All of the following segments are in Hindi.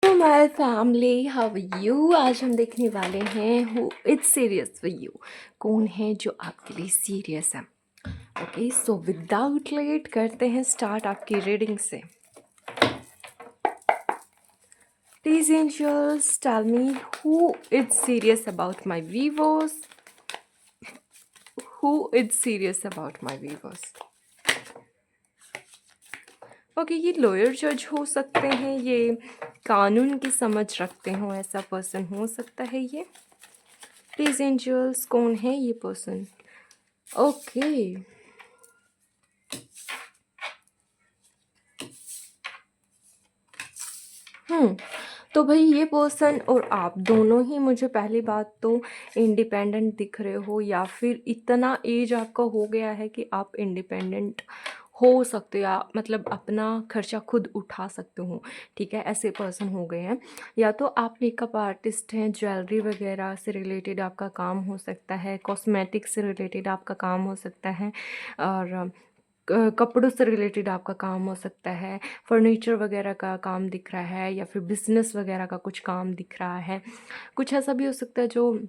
My family, how you. आज हम देखने वाले हैं who it's serious for you. कौन है जो आपके लिए सीरियस है। ओके, सो विदाउट लेट करते हैं स्टार्ट आपकी रीडिंग से। Please angels tell me who it's serious about my viewers. Who it's serious about my viewers. Okay, ये लॉयर जज हो सकते हैं, ये कानून की समझ रखते हो, ऐसा पर्सन हो सकता है ये। प्लीज एंजल्स, कौन है ये पर्सन। ओके, तो भाई ये पर्सन और आप दोनों ही मुझे पहली बात तो इंडिपेंडेंट दिख रहे हो, या फिर इतना एज आपका हो गया है कि आप इंडिपेंडेंट हो सकते हो, या मतलब अपना खर्चा खुद उठा सकते हो। ठीक है, ऐसे पर्सन हो गए हैं। या तो आप मेकअप आर्टिस्ट हैं, ज्वेलरी वगैरह से रिलेटेड आपका काम हो सकता है, कॉस्मेटिक्स से रिलेटेड आपका काम हो सकता है, और कपड़ों से रिलेटेड आपका काम हो सकता है, फर्नीचर वगैरह का काम दिख रहा है, या फिर बिजनेस वगैरह का कुछ काम दिख रहा है। कुछ ऐसा भी हो सकता है जो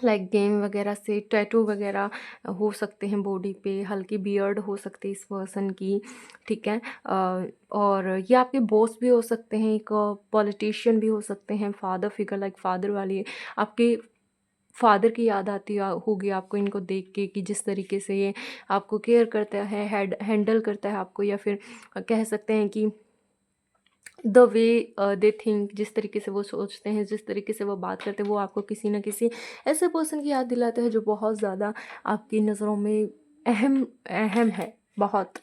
लाइक गेम वगैरह से, टैटू वगैरह हो सकते हैं बॉडी पे, हल्की बियर्ड हो सकती है इस पर्सन की। ठीक है, और ये आपके बॉस भी हो सकते हैं, एक पॉलिटिशियन भी हो सकते हैं, फादर फिगर, लाइक फादर वाली आपके फादर की याद आती होगी आपको इनको देख के, कि जिस तरीके से ये आपको केयर करता है, हैंडल करता है आपको, या फिर कह सकते हैं कि द वे दे थिंक, जिस तरीके से वो सोचते हैं, जिस तरीके से वो बात करते हैं, वो आपको किसी ना किसी ऐसे पर्सन की याद दिलाते हैं जो बहुत ज़्यादा आपकी नज़रों में अहम अहम है, बहुत।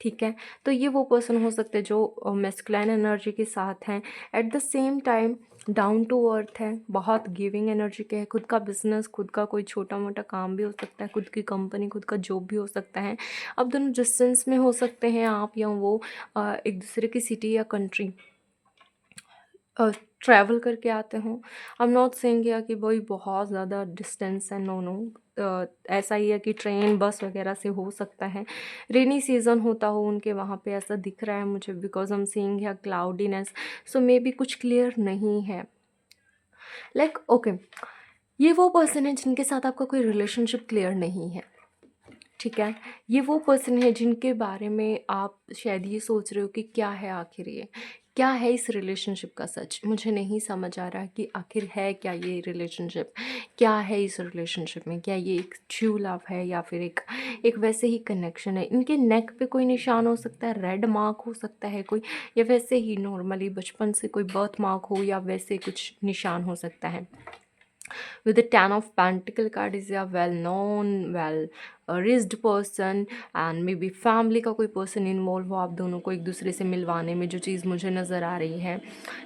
ठीक है, तो ये वो पर्सन हो सकते हैं जो मैस्कुलाइन एनर्जी के साथ हैं, at the same time down to earth है, बहुत गिविंग एनर्जी के है। खुद का बिजनेस, खुद का कोई छोटा मोटा काम भी हो सकता है, खुद की कंपनी, खुद का जॉब भी हो सकता है। अब दोनों डिस्टेंस में हो सकते हैं, आप या वो एक दूसरे की सिटी या कंट्री ट्रैवल करके आते हों। आई एम नॉट सेइंग या कि भाई बहुत ज़्यादा डिस्टेंस है, नो नो। ऐसा ही है कि ट्रेन बस वगैरह से हो सकता है। रेनी सीज़न होता हो उनके वहाँ पे, ऐसा दिख रहा है मुझे, बिकॉज आई एम सीइंग या क्लाउडीनेस, सो मे बी कुछ क्लियर नहीं है। लाइक ओके, ये वो पर्सन है जिनके साथ आपका कोई रिलेशनशिप क्लियर नहीं है। ठीक है, ये वो पर्सन है जिनके बारे में आप शायद ये सोच रहे हो कि क्या है आखिर, ये क्या है इस रिलेशनशिप का सच। मुझे नहीं समझ आ रहा कि आखिर है क्या ये रिलेशनशिप, क्या है इस रिलेशनशिप में। क्या ये एक ट्रू लव है, या फिर एक एक वैसे ही कनेक्शन है। इनके नेक पे कोई निशान हो सकता है, रेड मार्क हो सकता है कोई, या वैसे ही नॉर्मली बचपन से कोई बर्थ मार्क हो, या वैसे कुछ निशान हो सकता है। With the 10 of Pentacle card is a well known, well raised person, and maybe family का कोई पर्सन इन्वॉल्व हो आप दोनों को एक दूसरे से मिलवाने में, जो चीज़ मुझे नज़र आ रही है।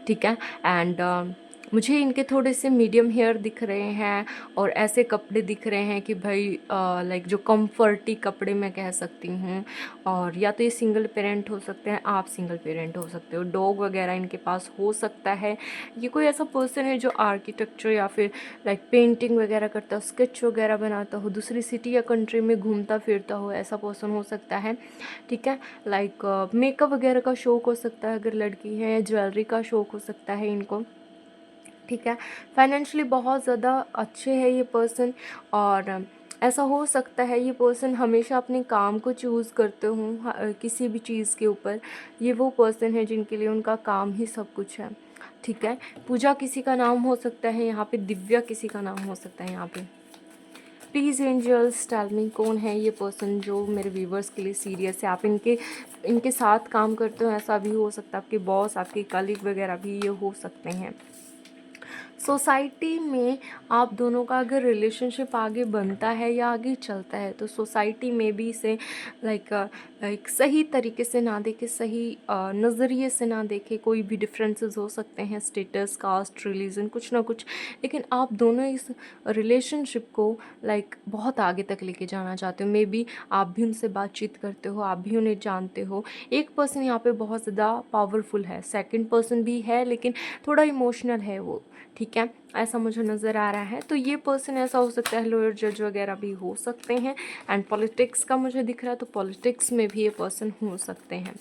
ठीक है, एंड मुझे इनके थोड़े से मीडियम हेयर दिख रहे हैं, और ऐसे कपड़े दिख रहे हैं कि भाई लाइक जो कंफर्टी कपड़े मैं कह सकती हूँ। और या तो ये सिंगल पेरेंट हो सकते हैं, आप सिंगल पेरेंट हो सकते हो, डॉग वगैरह इनके पास हो सकता है। ये कोई ऐसा पर्सन है जो आर्किटेक्चर या फिर लाइक पेंटिंग वगैरह करता हो, स्केच वगैरह बनाता हो, दूसरी सिटी या कंट्री में घूमता फिरता हो, ऐसा पर्सन हो सकता है। ठीक है, लाइक मेकअप वगैरह का शौक हो सकता है अगर लड़की है, ज्वेलरी का शौक हो सकता है इनको। ठीक है, फाइनेंशियली बहुत ज़्यादा अच्छे है ये पर्सन, और ऐसा हो सकता है ये पर्सन हमेशा अपने काम को चूज़ करते हों किसी भी चीज़ के ऊपर। ये वो पर्सन है जिनके लिए उनका काम ही सब कुछ है। ठीक है, पूजा किसी का नाम हो सकता है यहाँ पे, दिव्या किसी का नाम हो सकता है यहाँ पे। प्लीज़ एंजल्स टेल मी कौन है ये पर्सन जो मेरे व्यूवर्स के लिए सीरियस है। आप इनके साथ काम करते हो, ऐसा भी हो सकता है, आपके बॉस, आपके कलीग वगैरह भी ये हो सकते हैं। सोसाइटी में आप दोनों का अगर रिलेशनशिप आगे बनता है या आगे चलता है, तो सोसाइटी में भी इसे लाइक एक सही तरीके से ना देखे, सही नज़रिए से ना देखे। कोई भी डिफरेंसेस हो सकते हैं, स्टेटस, कास्ट, रिलीजन, कुछ ना कुछ, लेकिन आप दोनों इस रिलेशनशिप को लाइक बहुत आगे तक लेके जाना चाहते हो। मे बी आप भी उनसे बातचीत करते हो, आप भी उन्हें जानते हो। एक पर्सन यहाँ पे बहुत ज़्यादा पावरफुल है, सेकंड पर्सन भी है लेकिन थोड़ा इमोशनल है वो। ठीक है, ऐसा मुझे नज़र आ रहा है। तो ये पर्सन ऐसा हो सकता है, लॉयर जज वगैरह भी हो सकते हैं। एंड पॉलिटिक्स का मुझे दिख रहा है, तो पॉलिटिक्स में भी ये पर्सन हो सकते हैं।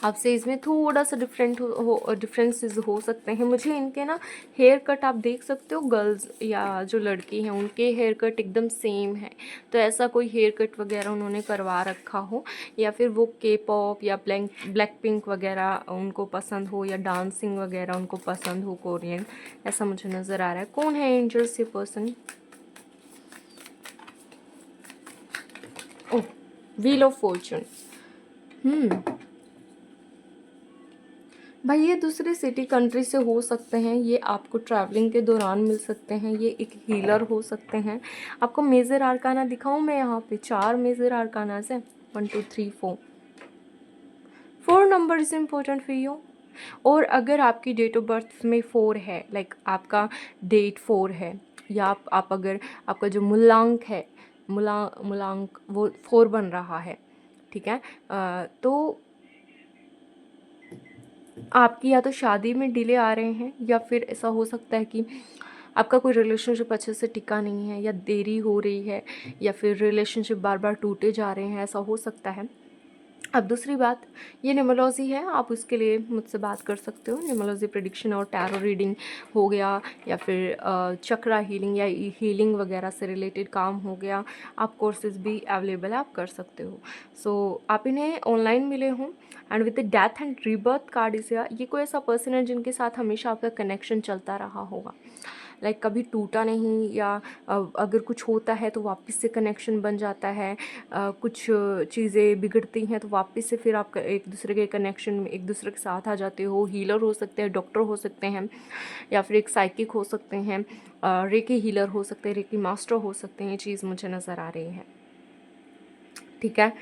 आपसे इसमें थोड़ा-सा डिफरेंसेस हो सकते हैं। मुझे इनके ना हेयर कट आप देख सकते हो, गर्ल्स या जो लड़की हैं उनके हेयर कट एकदम सेम है। तो ऐसा कोई हेयर कट वगैरह उन्होंने करवा रखा हो, या फिर वो के-पॉप या ब्लैक पिंक वगैरह उनको पसंद हो, या डांसिंग वगैरह उनको पसंद हो कोरियन, ऐसा मुझे नज़र आ रहा है। कौन है एंजल्स ये person? Oh! Wheel of Fortune. भाई ये दूसरी सिटी कंट्री से हो सकते हैं, ये आपको ट्रैवलिंग के दौरान मिल सकते हैं, ये एक हीलर हो सकते हैं। आपको मेजर आर्काना दिखाऊं मैं? यहाँ पे 4 मेजर आर्कानाज हैं, 1 2 3 4। 4 number is important for you. और अगर आपकी डेट ऑफ बर्थ में 4 है, लाइक आपका डेट 4 है, या आप अगर आपका जो मूलांक वो 4 बन रहा है, ठीक है, तो आपकी या तो शादी में डिले आ रहे हैं, या फिर ऐसा हो सकता है कि आपका कोई रिलेशनशिप अच्छे से टिका नहीं है, या देरी हो रही है, या फिर रिलेशनशिप बार बार टूटे जा रहे हैं, ऐसा हो सकता है। अब दूसरी बात, ये न्यूमरोलॉजी है, आप उसके लिए मुझसे बात कर सकते हो। न्यूमरोलॉजी प्रेडिक्शन और टैरो रीडिंग हो गया, या फिर चक्रा हीलिंग या हीलिंग वगैरह से रिलेटेड काम हो गया, आप कोर्सेज भी अवेलेबल है, आप कर सकते हो। सो आप इन्हें ऑनलाइन मिले हों, and with the death and rebirth card is, ये कोई ऐसा पर्सन है जिनके साथ हमेशा आपका कनेक्शन चलता रहा होगा, लाइक कभी टूटा नहीं, या अगर कुछ होता है तो वापस से कनेक्शन बन जाता है, कुछ चीज़ें बिगड़ती हैं तो वापस से फिर आप एक दूसरे के कनेक्शन में एक दूसरे के साथ आ जाते हो। हीलर हो सकते हैं, डॉक्टर हो सकते हैं, या फिर एक साइकिक हो सकते हैं, रेकी हीलर हो सकते हैं, रेकी मास्टर हो सकते हैं। ये चीज़ मुझे नज़र आ रही है, ठीक है।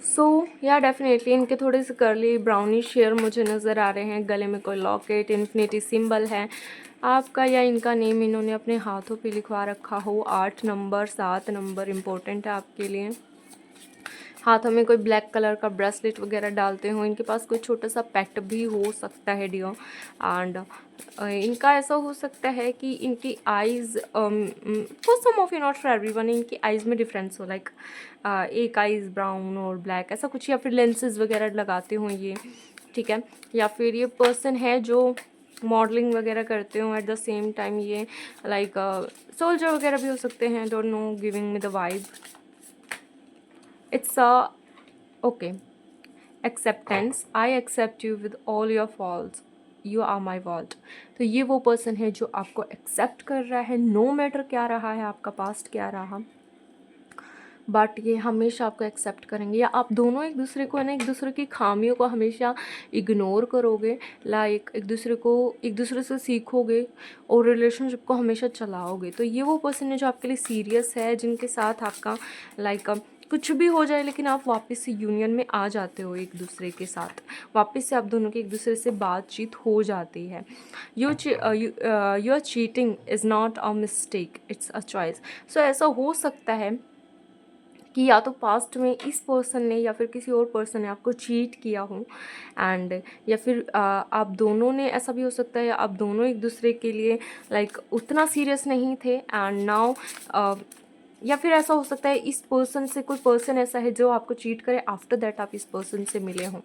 सो या डेफिनेटली इनके थोड़े से कर्ली ब्राउनिश हेयर मुझे नज़र आ रहे हैं। गले में कोई लॉकेट, इन्फिनिटी सिंबल है। आपका या इनका नेम इन्होंने अपने हाथों पे लिखवा रखा हो। 8 नंबर, 7 नंबर इम्पोर्टेंट है आपके लिए। हाथों में कोई ब्लैक कलर का ब्रेसलेट वगैरह डालते हो। इनके पास कोई छोटा सा पेट भी हो सकता है डियो। एंड इनका ऐसा हो सकता है कि इनकी eyes, for some of you, not for everyone, इनकी आइज़ में डिफरेंस हो, लाइक एक आइज़ ब्राउन और ब्लैक ऐसा कुछ, या फिर लेंसेज वगैरह लगाते हो ये, ठीक है। या फिर ये पर्सन है जो मॉडलिंग वगैरह करते हो। एट द सेम टाइम ये लाइक सोल्जर वगैरह भी हो सकते हैं, don't know, giving me the vibe. It's a okay. Acceptance. I accept you with all your faults. You are my world. तो ये वो पर्सन है जो आपको एक्सेप्ट कर रहा है, नो मैटर क्या रहा है आपका पास्ट, क्या रहा, बट ये हमेशा आपको एक्सेप्ट करेंगे। या आप दोनों एक दूसरे को ना, एक दूसरे की खामियों को हमेशा इग्नोर करोगे, लाइक एक दूसरे से सीखोगे और रिलेशनशिप को हमेशा चलाओगे। तो ये वो पर्सन है जो आपके लिए सीरियस है, जिनके साथ आपका लाइक कुछ भी हो जाए लेकिन आप वापस से यूनियन में आ जाते हो एक दूसरे के साथ, वापस से आप दोनों की एक दूसरे से बातचीत हो जाती है। Your cheating is not a mistake, it's a choice. सो ऐसा हो सकता है कि या तो पास्ट में इस पर्सन ने या फिर किसी और पर्सन ने आपको चीट किया हो, एंड या फिर आप दोनों ने, ऐसा भी हो सकता है आप दोनों एक दूसरे के लिए लाइक उतना सीरियस नहीं थे, एंड नाउ या फिर ऐसा हो सकता है इस पर्सन से कोई पर्सन ऐसा है जो आपको चीट करे, आफ्टर दैट आप इस पर्सन से मिले हों।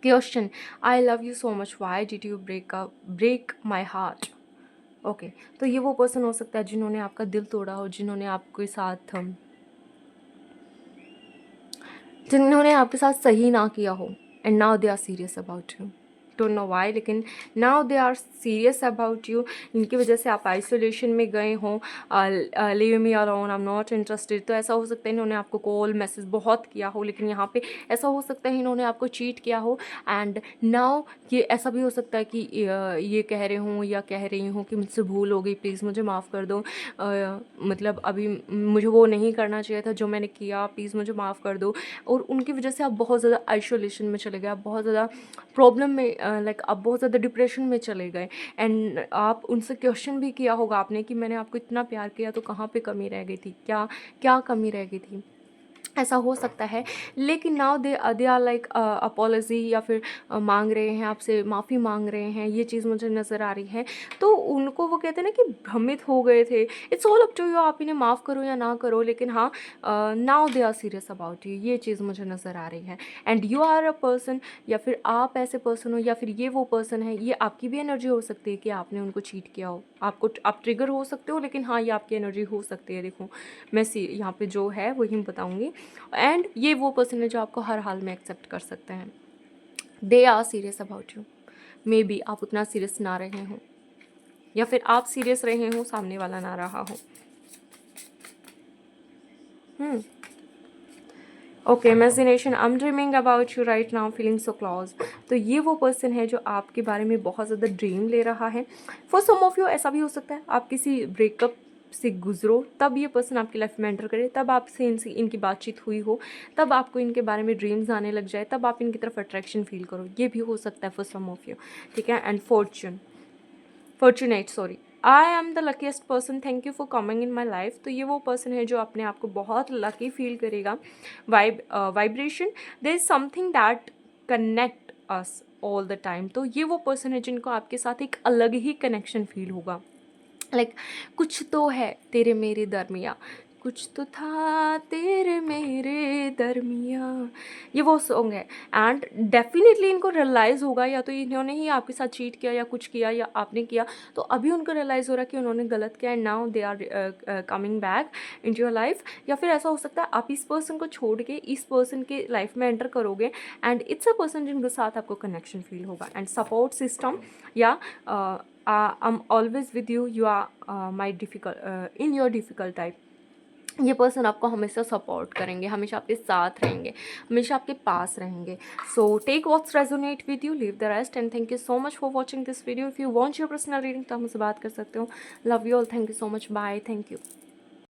Question, I love you so much, why did you break my heart. Okay, तो ये वो पर्सन हो सकता है जिन्होंने आपका दिल तोड़ा हो, जिन्होंने आपके साथ सही ना किया हो, and now they are serious about you. Don't know why, लेकिन now they are serious about you. इनकी वजह से आप आइसोलेशन में गए हों, leave me alone, I am not interested. तो ऐसा हो सकता है इन्होंने आपको कॉल मैसेज बहुत किया हो, लेकिन यहाँ पे ऐसा हो सकता है इन्होंने आपको चीट किया हो, एंड नाउ ये ऐसा भी हो सकता है कि ये कह रहे हों या कह रही हूँ कि मुझसे भूल हो गई, प्लीज़ मुझे माफ़ कर दो, मतलब अभी मुझे वो नहीं करना चाहिए था जो मैंने किया, प्लीज़ मुझे माफ़ कर दो। और उनकी वजह से आप बहुत ज़्यादा आइसोलेशन में चले गए, आप बहुत ज़्यादा प्रॉब्लम में, लाइक आप बहुत ज़्यादा डिप्रेशन में चले गए, एंड आप उनसे क्वेश्चन भी किया होगा आपने कि मैंने आपको इतना प्यार किया तो कहाँ पे कमी रह गई थी, क्या क्या कमी रह गई थी। ऐसा हो सकता है। लेकिन now they are like apology, या फिर मांग रहे हैं आपसे, माफ़ी मांग रहे हैं, ये चीज़ मुझे नज़र आ रही है। तो उनको वो कहते हैं ना कि भ्रमित हो गए थे। It's all up to you, आप इन्हें माफ़ करो या ना करो, लेकिन हाँ, now they are serious about you, ये चीज़ मुझे नज़र आ रही है। And you are a person, या फिर आप ऐसे पर्सन हो, या फिर ये वो पर्सन है, ये आपकी भी एनर्जी हो सकती है कि आपने उनको चीट किया हो। आप ट्रिगर हो सकते हो, लेकिन हाँ, ये आपकी एनर्जी हो सकती है। देखो, मैं यहाँ पे जो है वही बताऊँगी। एंड ये वो पर्सन है जो आपको हर हाल में एक्सेप्ट कर सकते हैं। They are serious about you. Maybe आप उतना सीरियस ना रहे हों, या फिर आप सीरियस रहे हों, सामने वाला ना रहा हो। Okay, imagination, I am dreaming about you right now, feeling so close. तो ये वो पर्सन है जो आपके बारे में बहुत ज़्यादा ड्रीम ले रहा है। फॉर सम ऑफ यू ऐसा भी हो सकता है आप किसी ब्रेकअप से गुजरो, तब ये पर्सन आपकी लाइफ में एंटर करे, तब आपसे इनकी बातचीत हुई हो, तब आपको इनके बारे में ड्रीम्स आने लग जाए, तब आप इनकी तरफ अट्रैक्शन फील करो। ये भी हो सकता है फॉर सम ऑफ यू, ठीक है। And fortunate, sorry, I am the luckiest person, thank you for coming in my life. तो ये वो पर्सन है जो अपने आप को बहुत लकी फील करेगा। Vibration, there is something that connect us all the time. तो ये वो पर्सन है जिनको आपके साथ एक अलग ही कनेक्शन फील होगा। लाइक कुछ तो है तेरे मेरे दरमिया, कुछ तो था तेरे मेरे दरमिया, ये वो सॉन्ग है। एंड डेफिनेटली इनको रियलाइज़ होगा, या तो इन्होंने ही आपके साथ चीट किया, या कुछ किया, या आपने किया, तो अभी उनको रियलाइज़ हो रहा है कि उन्होंने गलत किया। And now they are coming back in your life. या फिर ऐसा हो सकता है आप इस पर्सन को छोड़ के इस पर्सन के लाइफ में एंटर करोगे, एंड इट्स अ पर्सन जिनके साथ आपको कनेक्शन फील होगा। एंड सपोर्ट सिस्टम, या I'm always with you, you are my difficult in your difficult type. ये पर्सन आपको हमेशा सपोर्ट करेंगे, हमेशा आपके साथ रहेंगे, हमेशा आपके पास रहेंगे। So take what's resonate with you, leave the rest, and thank you so much for watching this video. If you want your personal reading तो हमसे बात कर सकते हो। Love you all, thank you so much, bye, thank you.